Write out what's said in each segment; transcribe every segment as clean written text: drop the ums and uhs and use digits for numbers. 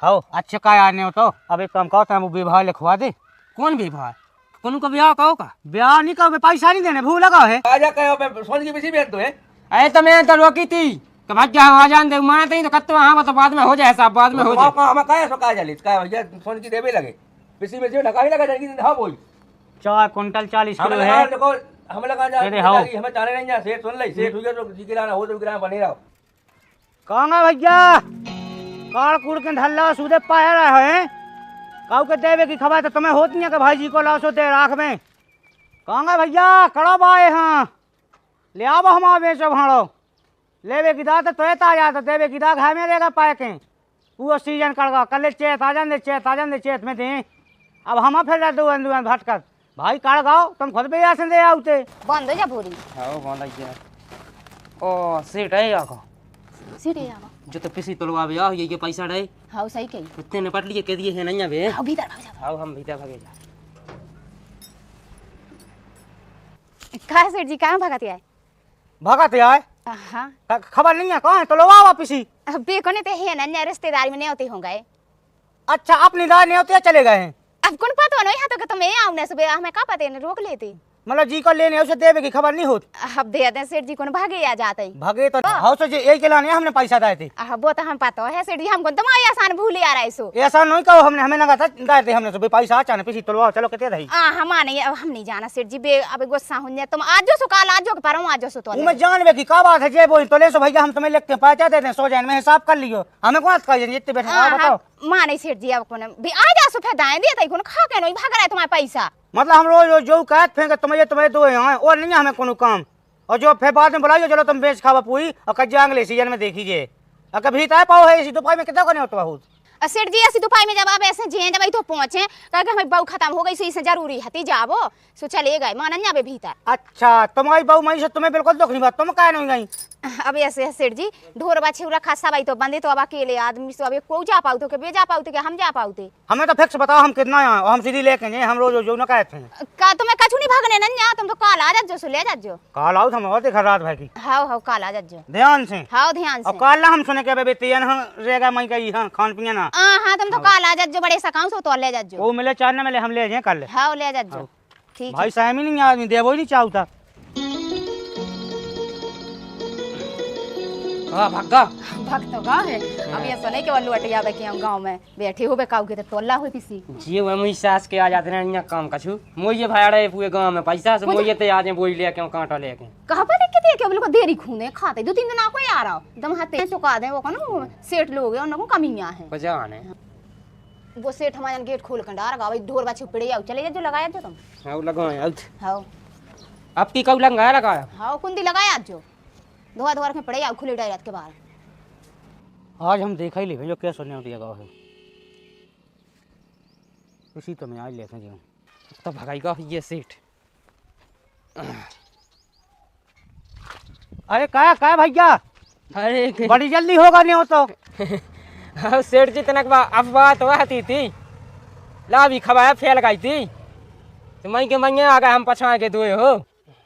हो अच्छे का आने हो तो अब एक काम कहो वो विवाह लिखवा दे। कौन विवाह? कौन का ब्याह कहो का? ब्याह नहीं कहो, पैसा नहीं देने, भूल लगा है। आजा कहो पे सोन की बिसी भेज दो है। अरे तो मैं तो रोकी थी कि भाग जा आ जान दे, माने नहीं तो कत्तो हां तो बाद में हो जाए साहब, बाद में हो जाए। हम काहे सो का जाली का भैया सोन की देवे लगे बिसी में ढका ही लगा जाएगी। हां बोल 4 क्विंटल 40 किलो है। देखो हम लगा जा हमें चाले नहीं जा सेठ सुन ले सेठ हुई तो जी गिराना हो तो गिराना बने रहो। कहां भैया काल कूड़ के ढल्ला सूदे पाया रहा है। काऊ के देवे की खबर तो तुम्हें होती है कि भाई जी को लाशो दे राख में। कहां भैया कड़ब आए हां ले आओ हम आवे सब हाड़ो लेवे की दात तो आ जा तो देवे की दा घर में रहेगा पाए के वो सीजन कड़गा कल चेत आ जान दे चेत में दे। अब हम फिर दो अंदुआन भटकर भाई काड़ गाओ तुम खुद भी आसन दे आउते बंद हो जा बोरी। हां बंद गया ओ सेठ है आको सीटे आवा जो तो पिसी तलवा बे आ ये पैसा डे। हां सही कही कुत्ते ने पट लिए के दिए है नहीं बे। हां भीतर भाग जा। हां हम भीतर भागे जा। कहा सेठ जी कहां भागत है? भगत आए हां खबर नहीं है कहां है तो लो आ वापिस ही। बे कोने ते है ना रिश्तेदारी में नहीं होते होंगे। अच्छा अपनी दार नहीं होते चले गए हैं। अब कौन पता नहीं है तो कि तुम्हें आउने से हमें का पता है रोक लेते मतलब जी को लेने उसे देवे की खबर नहीं होती। अब दे दे सेठ जी को भागे आ जाते भागे तो हाउस जी एक लाने हमने पैसा दिए थे। वो तो हम पता है सेठ जी हमको तुम्हारी आसान भूल आ रहा है सो ऐसा नहीं कहो हमने हमें लगा था दिए थे हमने तो पैसा अचानक पीछे तलवाओ चलो कहते रही। हम नहीं अब हम नहीं जाना सेठ जी बे अब गुस्सा हो जाए तुम आज जो सो काल आज जो पर आज जो सो तो मैं जानवे की का बात है जे बोल तो ले सो भैया हम तुम्हें लिखते हैं पैसा देते हैं सो जाए में हिसाब कर लियो हमें कौन कह जितने बैठे आप बताओ। मां नहीं सेठ जी अब कौन भी आ जा सो फिर दाएं दे कौन खा के नहीं भाग रहा है तुम्हारा पैसा। मतलब हम रोज जो कहते फेंके तुम्हें दो यहाँ और नहीं हमें कोनो काम और जो फिर बाद में बुलाइए चलो तुम बेच खावा पूरी और कज्जा अगले सीजन में देखिए अगर भीतर पाओ है इसी दोपहर में कितना करने होता बहुत। सेठ जी ऐसी दोपहर में जब आप ऐसे जिए जब तो पहुंचे क्योंकि हमें बहू खत्म हो गई सो इसे जरूरी हती जाबो सो चले गए मानन जाबे भीतर। अच्छा तुम्हारी बहू मई से तुम्हें बिल्कुल दुख नहीं बात तुम काहे नहीं गई? अब ऐसे सेठ जी ढोर बाछी उरा खासा भाई तो बंदे तो अब अकेले आदमी तो अब को जा पाऊ तो के बे जा पाऊ तो के हम जा पाऊ ते हमें तो फिक्स बताओ हम कितना यहाँ और हम सीधी लेके जाए हम रोज जो न कहते हैं का तुम्हें कछु नहीं भागने नन्या तुम तो काल आ जा सो ले जा जो काल आओ हम और देखा रात भाई की। हां हां काल आ जा जो ध्यान से। हां ध्यान से और काल हम सुने के बेबे तेन हम रेगा मई गई हां खान पिया ना। हां तुम तो काल आ जा जो बड़े सकाऊ सो तो ले जा जो वो मिले चार न मिले हम ले जाए कल। हां ले जा जो ठीक भाई सहमी नहीं आदमी देवो ही नहीं चाहता। हां भागा भक्त का है अब ये सुने के वल्लू अटिया बे के हम गांव में बैठे हो बे काऊ के तो टोला होई पिसी जी वो मुई सास के आ जाते ना काम कछु मोये भाड़े पूरे गांव में पैसा से मोये ते आजे बोई ले के कांटा लेके कहां पर लेके थे के बोले को देरी खूने खाते 2-3 दिन आपको आ रहा एकदम हाथे चुका दे वो कनो सेठ लोग है उनको कमियां है बजाने वो सेठ हमारे गेट खोल कर डार गावे ढोर बाछी पड़े आओ चले जा जो लगाया जो तुम। हां लगाया हां अब की कब लगाया हां कुंदी लगाया जो धोआ धोआ के पड़े आओ खुले डायरात के बाहर। आज हम देखा ही ले जो क्या सुनने दिया गाँव है इसी तो मैं आज लेते जो तब भगाएगा ये सेठ। अरे क्या भैया अरे बड़ी जल्दी होगा नहीं हो तो। हाँ सेठ जी तनक अफवाह तो आती थी ला भी खबर फैल गई थी तो मई के मई आ गए हम पछा के दुए हो।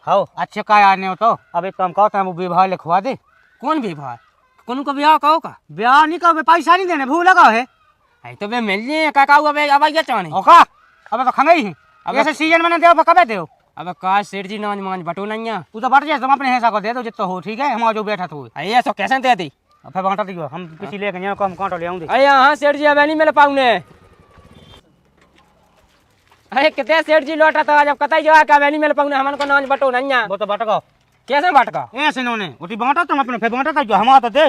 हो अच्छे का आने हो तो अब एक काम कहो वो विवाह लिखवा दे। कौन विवाह? कौन का ब्याह कहो का? ब्याह नहीं कहो पैसा नहीं देने भूल लगा है। आई तो बे मिल जे काका अब ये चाने ओका अब तो खंगई है अब ऐसे सीजन में देओ कबे देओ अब का सेठ जी नाज मान बटो नहीं तू तो बट जाए तुम अपने हिस्सा को दे दो जितना हो ठीक है हम जो बैठा तो ये तो कैसे दे दी फिर बांटा दियो हम किसी लेके जाए हम कांटो ले आऊंगे। अरे हाँ सेठ जी अब नहीं मिल पाऊने अरे कितने सेठ जी लौटा था जब कतई जो है का नहीं मिल पाऊने हमन को नाज बटो नहीं वो तो बटका कैसे बटका ऐसे इन्होंने उठी बांटा तुम अपने फिर बांटा था जो हमारा तो दे।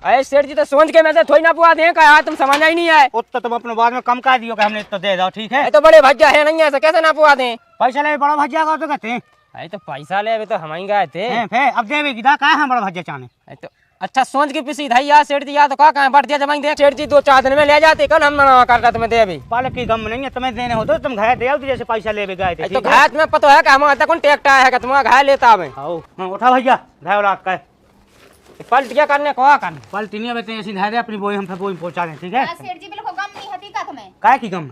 अरे सेठ जी तो सोच के मैं से थोड़ी ना पुआ दे का तुम समझ ही नहीं आए उतना तुम अपने बाद में कम कर दियो कि हमने तो दे दो ठीक है। तो बड़े भज्जा है नहीं ऐसा कैसे ना पुआ दे पैसा ले बड़ा भज्जा का तो कहते हैं। अरे तो पैसा ले अभी तो हम ही गए थे फिर अब देवे का है बड़ा भज्जा चाने तो अच्छा सोच के पिसी धाई यार सेठ जी या तो कहाँ बढ़ दिया जमाई दे सेठ जी 2-4 दिन में ले जाते कल हम मना करता तुम्हें दे अभी पालक की गम नहीं है तुम्हें देने हो तो तुम घर दे आओ जैसे पैसा ले गए थे तो घाट में पता है कि हमारा कौन ट्रैक्टर है तुम्हारा घाय लेता है उठा भैया घाय रात का पलट क्या करने को करने पलटी नहीं अब ऐसी धाय दे अपनी बोई हम फिर बोई पहुंचा दें ठीक है। सेठ जी बिल्कुल गम नहीं हती का तुम्हें काय की गम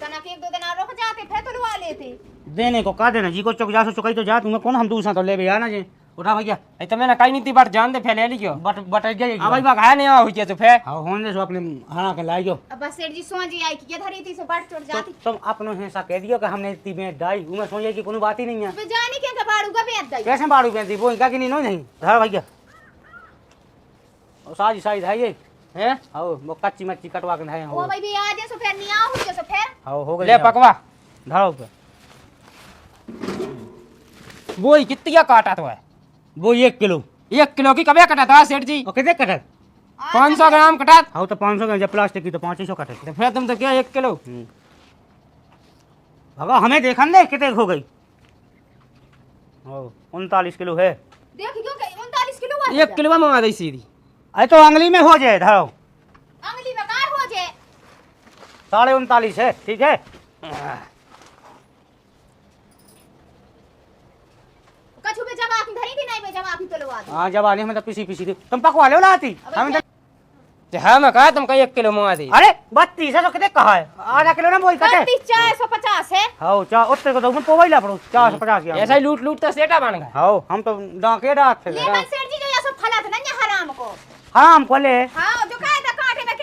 तना के 1-2 दिन रुक जाते फिर तो लुआ लेते देने को का देना जी को चौक जा सो चुकाई तो जा तुम्हें कौन हम दूसरा तो ले भी आना जी उठा भैया आई तो मैंने कहीं नहीं थी बट जान दे फैले ली क्यों बट जाइए अब भाई बाग है नहीं हुई के तो फे हाँ होने सो अपने हरा के लाइयो। अब बस सेठ जी सो जी आई कि धरी थी सो बाट चढ़ जाती। तुम अपनो हिस्सा कह दियो कि हमने इतनी बेच डाई उमे सोचे की कोनो बात ही नहीं है। बे जानी के बाड़ू का बेच दई कैसे बाड़ू बेचती वो इनका की नहीं धर भैया और साजी साई धाइए हैं आओ वो कच्ची मच्छी कटवा के धाए ओ हो भाई भी आ जे सो फिर नहीं आओ हो सो फिर आओ हो गई ले पकवा धरो पे वो ही कितना काटा तो है वो 1 किलो 1 किलो की कबे कटा था सेठ जी और कितने कटल 500 ग्राम कटा हाँ तो 500 ग्राम जब प्लास्टिक की तो 500 कटल तो फिर तुम तो क्या 1 किलो भगा हमें देखा नहीं कितने हो गई। ओ 39 किलो है। देख क्यों 39 किलो हुआ 1 किलो में मंगा दी सीधी अरे तो अंगली में हो जाए धरो अंगली में कार हो जे 39.5 है ठीक है। कछु पे जब आप धरी थी नहीं पे जब आप तो लवा दो। हाँ जब आने हमें तो पीसी पीसी थी तुम पकवा लो लाती हमें तो हाँ मैं कहा तुम का 1 किलो मंगा दी अरे 32 है तो कितने कहा है आधा किलो ना वही कटे 450 है। हाँ चा उत्तर को तो मैं पोवाई ला पड़ो 450 ऐसा ही लूट लूट तो सेटा बन गया हाँ हम तो डाके डाक थे लेकिन सेठ जी जो ये सब फला था ना ये हराम को हाँ हम खोले हां जो कहा था कांटे में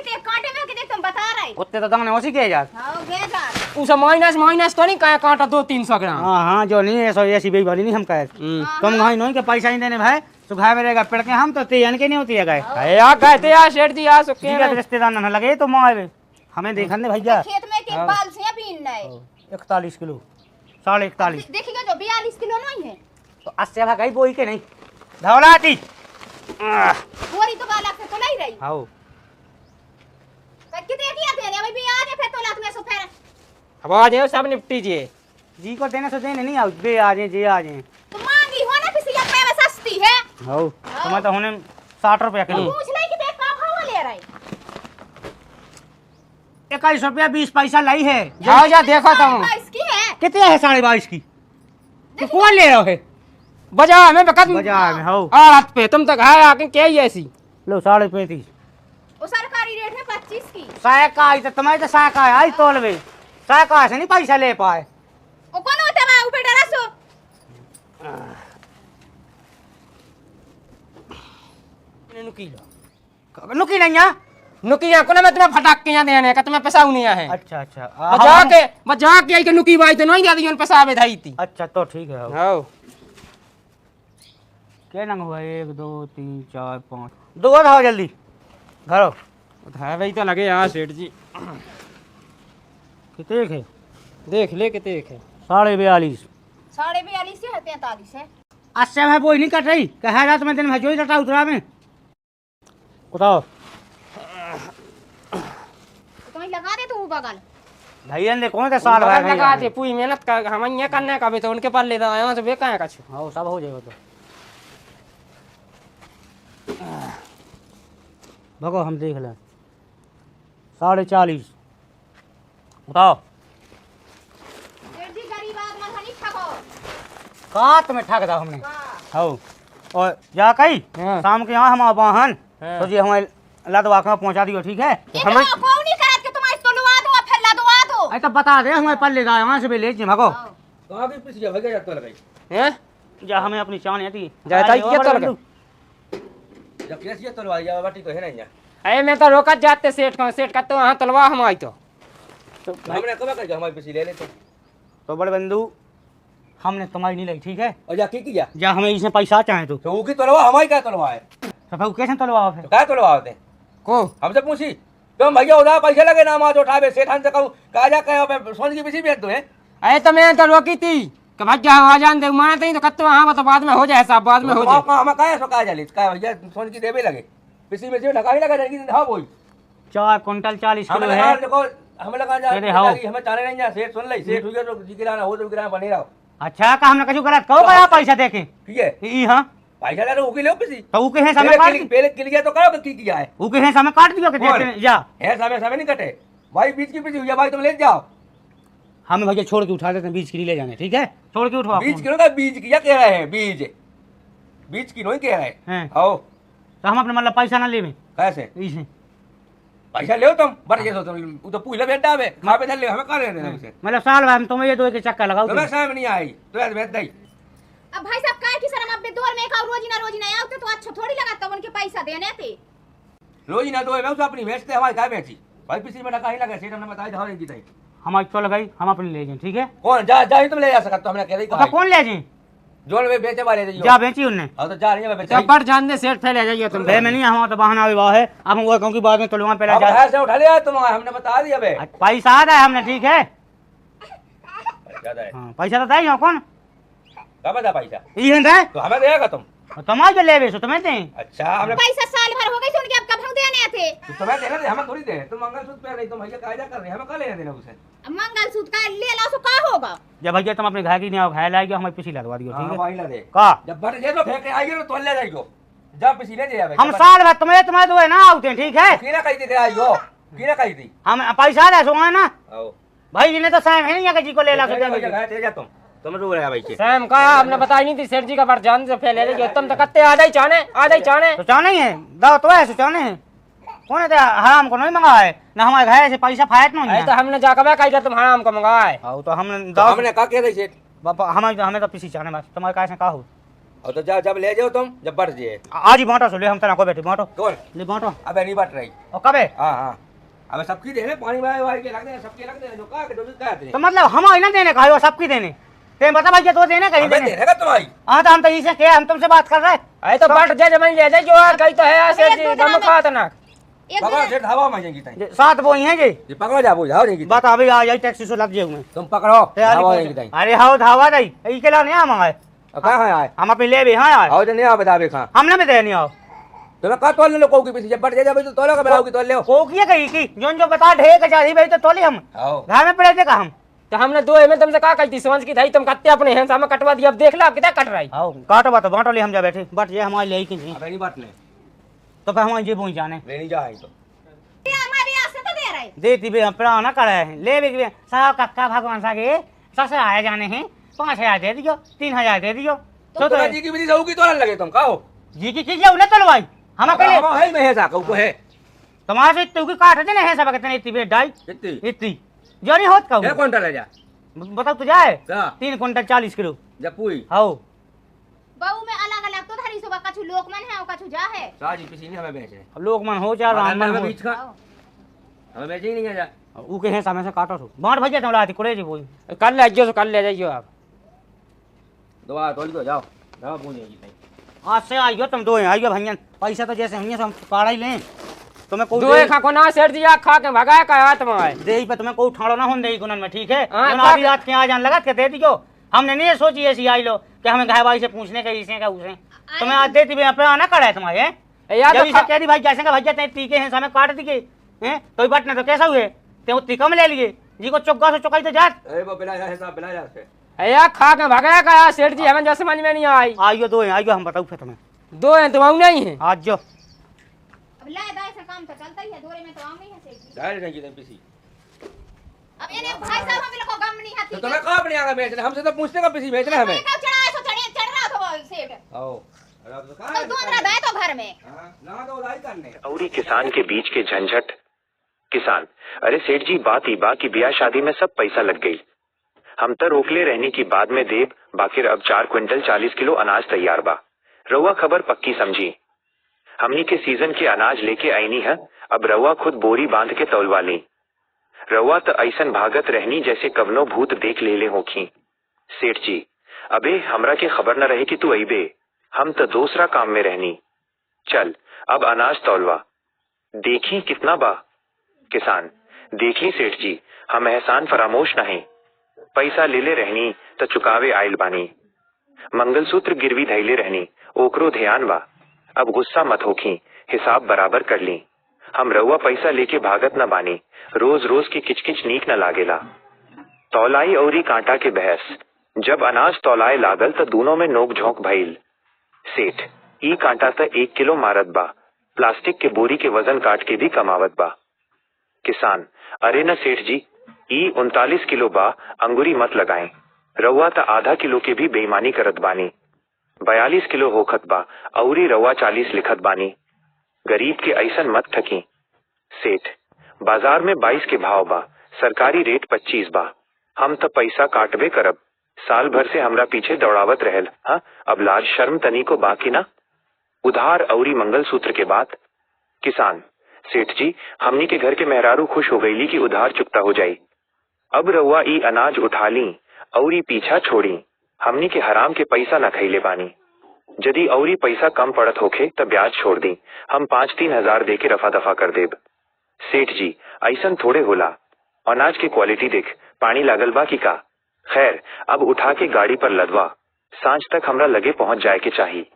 कितने तुम बता रहे उत्ते तो दंगने उसी के जा। हां गे जा उसे माइनस तो नहीं कहा कांटा 200-300 ग्राम हाँ हाँ जो नहीं है सो ऐसी बेईमानी नहीं हम कहे तुम नहीं नहीं के पैसा नहीं देने भाई सुखा में रहेगा पेड़ के हम तो तेन के नहीं होती है गए यार कहते यार सेठ जी आ सुके ठीक है रिश्तेदार न लगे तो माए हमें देखा नहीं भैया खेत में के बाल से बीन नहीं 41 किलो 41.5 देखिएगा जो 42 किलो नहीं है तो 80 भाग गई बोई के नहीं धौलाती बोरी तो बालक से तो नहीं रही हाँ कितने किया थे भाई भी आ जाए फिर तो लात में सो फिर अब आ जाओ सब निपटी जी जी को देने से देने नहीं आओ बे आ जाए जे आ जाए तो मांगी हो ना किसी पे में सस्ती है हाँ तुम्हें तो होने 60 रुपया किलो पूछ ले कि देख का भाव ले रही 21 रुपया 20 पैसा लाई है जाओ जा देखो तुम इसकी है कितने है 22.5 की तो कौन ले रहा है बाजार में बकत बाजार में हाँ हाथ पे तुम तक है आके क्या ही ऐसी लो 35.5 वो सरकारी रेट है 25 की सायका आई तो तुम्हें तो सायका आई तोल में सायका से नहीं पैसा ले पाए वो कौन होता है ऊपर डरा सो नुकी नहीं है नुकी को ना मैं तुम्हें फटाक के यहाँ देने का तुम्हें पैसा नहीं है अच्छा अच्छा बजा के आई के नुकी बाई तो नहीं जाती पैसा आवे धाई थी अच्छा तो ठीक है हाँ क्या नंग हुआ 1 2 3 4 5 दो और जल्दी घरो है भाई तो लगे यहाँ सेठ जी कितने है देख ले कितने है 42.5 42 है 43 है 80 है वो नहीं कट रही कह रात में दिन में जो ही रटा उतरा में बताओ तुम्हें लगा दे तू बगल भैया ने कौन सा साल भाई लगा दे पूरी मेहनत कर हम ये करने का भी तो उनके पास लेता आया तो बेका है कुछ हाँ सब हो जाएगा तो भगो हम देख लें 40.5 बताओ सेठ जी गरीब आदमी नहीं ठगो कात में ठग दा हमने हां हो और जा कही हाँ। शाम के यहाँ हम वाहन हाँ। तो जी हमें लदवा के पहुंचा दियो ठीक है हमें कौन नहीं करत के तुम्हारे तो लुआ दो फिर लदवा दो अरे तो बता दे हमें पल्ले दा यहाँ से भी ले जी भगो कहां भी पिस गया भगे जातो लगाई हैं जा हमें अपनी चान आती जाता ही क्या चल जब कैसे तलवार जा बाटी तो है नहीं अरे मैं तो रोकत जाते सेठ का तो वहाँ तलवा हम आई तो हमने कब कर हमारे पिस ले ले तो बड़े बंधु हमने तुम्हारी नहीं लाई ठीक है और जा की किया जा हमें इसमें पैसा चाहे तो वो की तलवार हमारी क्या तलवार है तो भाई कैसे तलवाओ फिर तो क्या तलवार होते को हमसे पूछी तुम भैया उधर पैसे लगे ना माँ उठावे सेठान से कहूँ कहा जा कहे सोन की पिसी भेज दो है अरे तो मैं तो रोकी थी कि भैया आ जान दे माना नहीं तो कत्तो हाँ तो बाद में हो जाए साहब बाद में हो जाए हमें कहा सो कहा जाली कहा भैया सोन की देवे लगे पिसी में से ढका ही लगा जाएगी हाँ बोल 4 क्विंटल 40 हमें किलो लगा है देखो हमें लगा जा अरे हाँ। हमें चाले नहीं जा सेठ सुन ले सेठ हुई तो जी गिराना हो तो गिराना बने रहो अच्छा का हमने कछु गलत कहो का पैसा देके ठीक है ई हां पैसा ले उकी ले पिसी तो उके है समय काट पहले किल गया तो करो की किया है उके है समय काट दियो के कौन? देते जा है समय नहीं कटे भाई बीच की पिसी हुई है भाई तुम ले जाओ हम भैया छोड़ के उठा देते हैं 20 किलो ले जाने ठीक है छोड़ के उठवा 20 किलो का बीज किया कह रहे हैं बीज किलो ही कह रहे हैं हैं आओ तो हम अपने मतलब पैसा ना लेवे कैसे इसे पैसा ले तुम बढ़ के तुम वो तो पूछले बेटा में खा पे ले हमें कर देना उसे मतलब साल भर हम तुम्हें ये दो के चक्कर लगाओ तुम्हें समय नहीं आई तो ऐसे भेज दई अब भाई साहब काय की शर्म अब बेदोर में का रोजी ना आते तो अच्छा थोड़ी लगता उनके पैसा देने थे। रोज ना तो मैं उसे अपनी बेचते हमारी गाय बेची भाई पिछली में कहीं लगा सेठ हमने बताया था की तई हम तो लगाई हम अपनी ले जाए ठीक है। कौन जा जा तुम ले जा सकते हमने कह रही तो कौन ले जाए जोन में बेचे वाले थे जा बेची उनने हां तो जा रही है बेचे चप्पट जान दे सेठ फैले जाइए तुम बे में नहीं हम तो बहाना विवाह है अब हम वो कहूं कि बाद में तोलवा पहले अब जा ऐसे उठा लिया तुम हमने बता दिया बे पैसा आ है हमने ठीक है। ज्यादा है हां पैसा तो दई कौन कब बता पैसा ई है तो हमें देगा तुम तुम्हारे जो लेबे सो तुम्हें दे अच्छा हमने पैसा साल भर हो गई तो उनके अब कब देने थे। तो तुम्हें देना दे हमें थोड़ी दे तुम मंगलसूत्र पहन रही तुम भैया कायदा कर रहे हमें का लेना देना उसे मंगलसूत्र का ले ला सो का होगा। जब भैया तुम अपने घर की नहीं आओ घर लाएगी हमें पीछे लगवा दियो ठीक हां है वही ला दे का जब भर जे तो फेंक के आएगी तो तोल ले जाएगी जब पिछले ले जाए हम साल भर तुम्हें दो है ना आते ठीक है। किने कही थी आइयो किने कही थी हम पैसा दे सो है ना आओ भाई जी ने तो साहब है नहीं कि जी को ले ला भैया जा तुम रो रहा भाई के सैम का हमने बताई नहीं थी सेठ जी का बार जान से फैले जाइए तुम तो कत्ते आधे ही चाने तो चाहने ही है दाव तो है सो चाहने है कौन है हराम को नहीं मंगा है ना हमारे घर से पैसा फायत नहीं ऐ तो हमने जाकर कही तुम हराम को मंगाए आओ तो हमने तो दाव हमने का कह रही सेठ बापा हमें तो पीछे चाहने बस तुम्हारे कैसे का हो और तो जा जब ले जाओ तुम जब बढ़ जाए आज ही बांटो सो ले हम तना को बैठे बांटो कौन ले बांटो अबे नहीं बट रही और कबे हां हां अबे सबकी देने पानी वाई के लग दे सबके लग दे जो का के जो कहते तो मतलब हम ना देने का सबकी देने ते बता भाई तो देने कहीं हमें देने का तुम्हारी हाँ तो हम तो इसे क्या हम तुमसे बात कर रहे हैं ऐ तो बट जा जमीन ले जाए जो यार कही तो है सेठ जी गम खात ना एक पकड़ो सेठ हवा में जाएंगी ताई साथ वो ही है जी ये पकड़ो जा जाओ जाएंगी बात अभी आ जाई टैक्सी से लग जाऊंगे तुम पकड़ो हवा जाएंगी ताई अरे हाउ धावा नहीं ई के ला नहीं आ मंगाए कहां है आए हम अपनी ले भी हां आओ तो नहीं आ बता बे कहां हमने भी दे नहीं आओ तुम्हें का तोल लो को की पीछे जब बढ़ जाए भाई तो तोलो का बनाओ की तोल ले को किया कही की जो बता ढे के चाही भाई तो तोली हम आओ घर में पड़े थे का हम तो हमने दो में तुमसे कहा कही थी समझ की थी तुम कत्ते अपने हैं हमें कटवा दिया अब देख ला कितना कट रही आओ काटो बात बांटो ले हम जा बैठे बट ये हमारे ले की नहीं अबे नहीं बाटने तो फिर हमारे जी पहुंच जाने ले नहीं जाए तो हमारे यहाँ से तो दे रहे देती बे प्राण करे हैं ले भी साहब कक्का भगवान सा के सबसे आए जाने हैं 5,000 दे दियो 3,000 दे दियो तो जी की विधि सहू की तोलन लगे तुम कहो जी की चीज उन्हें तलवाई हम अकेले हम है में है सा को है तुम्हारे से तू की काट देने है सब कितने इतनी डाई कितनी इतनी जो नहीं होत कहूं 1 क्विंटल ले जा बताओ तो जाए क्या 3 क्विंटल 40 किलो जब पूरी आओ बहू में अलग अलग तो धरी सुबह कछु लोकमन है और कछु जा है। साजी किसी ने हमें बेचे लोग मन हो जा राम मन हो बीच का हमें बेचे ही नहीं है जा ऊ के है समय से काटो तो बांट भैया तुम लाती कुड़े जी बोई कल ले जाइयो तो कल ले जाइयो आप दोबारा तोल दो जाओ जाओ पूछेगी नहीं आज से आइयो तुम दो आइयो भैया पैसा तो जैसे हम हम काढ़ा ही लें तुम्हें को दो खा को ना सेठ जी खा के भगाया का हाथ में आए दे पे तुम्हें को ठाड़ो ना होन दे गुनन में ठीक है हाँ, जो आधी रात के आ जान लगा के दे दियो हमने नहीं सोची ऐसी आई लो कि हमें गाय भाई से पूछने का इसे का उसे तुम्हें आज देती भी अपना आना करा है तुम्हारे यार जब इसे कह दी भाई जैसे का भैया तेरे टीके हैं समय काट दिए हैं तो बट ने तो कैसा हुए ते उतनी कम ले लिए जी को चुका से चुकाई तो जात अरे वो बिना हिसाब बिना जा से यार खा के भगाया का सेठ जी हमें जो समझ में नहीं आई आइयो दो हैं आइयो हम बताऊ फिर तुम्हें दो हैं तुम नहीं है आज जो अब लाए दाए से काम तो चलता ही है दोरे में तो आम नहीं है सेठ जी। जाए नहीं की पीसी अब इन्हें भाई साहब हम लोग को गम नहीं तो आती तुम्हें कहां अपने आगे बेचना हमसे तो पूछने का पीसी बेचना हमें चढ़ाए सो चढ़ रहा था वो सेठ आओ अरे अब तो तो कहां दूध रहा तो घर में हां ना तो उधारी करने और किसान के बीच के झंझट। किसान, अरे सेठ जी बात ही बा कि ब्याह शादी में सब पैसा लग गई। हम तो रोकले रहने की बाद में देव बाकिर अब 4 क्विंटल 40 किलो अनाज तैयार बा। रउआ खबर पक्की समझी। हमनी के सीजन के अनाज लेके आईनी है, अब रउआ खुद बोरी बांध के तौलवा ली। रउआ तो ऐसन भागत रहनी जैसे कवनो भूत देख ले होखी। सेठ जी, अबे हमरा के खबर न रहे कि तू अइबे, हम तो दूसरा काम में रहनी। चल अब अनाज तौलवा, देखी कितना बा। किसान, देखी सेठ जी, हम एहसान फरामोश नहीं, पैसा ले ले रहनी तो चुकावे आयल बानी। मंगलसूत्र गिरवी धैले रहनी, ओकरो ध्यान बा। अब गुस्सा मत होखी, हिसाब बराबर कर ली। हम रउआ पैसा लेके भागत न बानी, रोज रोज की किचकिच नीक न लागेला। तौलाई औरी कांटा के बहस, जब अनाज तौलाए लागल तो दोनों में नोक झोंक भइल। सेठ, ई कांटा तो 1 किलो मारत बा, प्लास्टिक के बोरी के वजन काट के भी कमावत बा। किसान, अरे न सेठ जी, ई 39 किलो बा, अंगुरी मत लगाएं। रउआ तो आधा किलो के भी बेईमानी करत बानी। 42 किलो होखत बा, औरी रउआ 40 लिखत बानी। गरीब के ऐसन मत ठकी। सेठ, बाजार में 22 के भाव बा, सरकारी रेट 25 बा। हम तो पैसा काटबे करब, साल भर से हमरा पीछे दौड़ावत रहल। हाँ, अब लाज शर्म तनी को बाकी ना। उधार औरी मंगलसूत्र के बाद। किसान, सेठ जी, हमनी के घर के मेहरारू खुश हो गईली कि उधार चुकता हो जाई। अब रउआ ई अनाज उठा ली औरी पीछा छोड़ी। हमनी के हराम के पैसा न खइले बानी। यदि औरी पैसा कम पड़त होखे त ब्याज छोड़ दी। हम 5-3 हजार दे के रफा दफा कर देब। सेठ जी, ऐसन थोड़े होला। अनाज की क्वालिटी देख, पानी लागल बा की का। खैर, अब उठा के गाड़ी पर लदवा। सांझ तक हमरा लगे पहुंच जाए के चाहिए।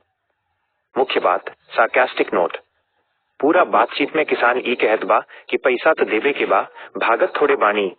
मुख्य बात, सार्कास्टिक नोट। पूरा बातचीत में किसान ई कहत बा कि पैसा तो देवे के बा, भागत थोड़े बानी।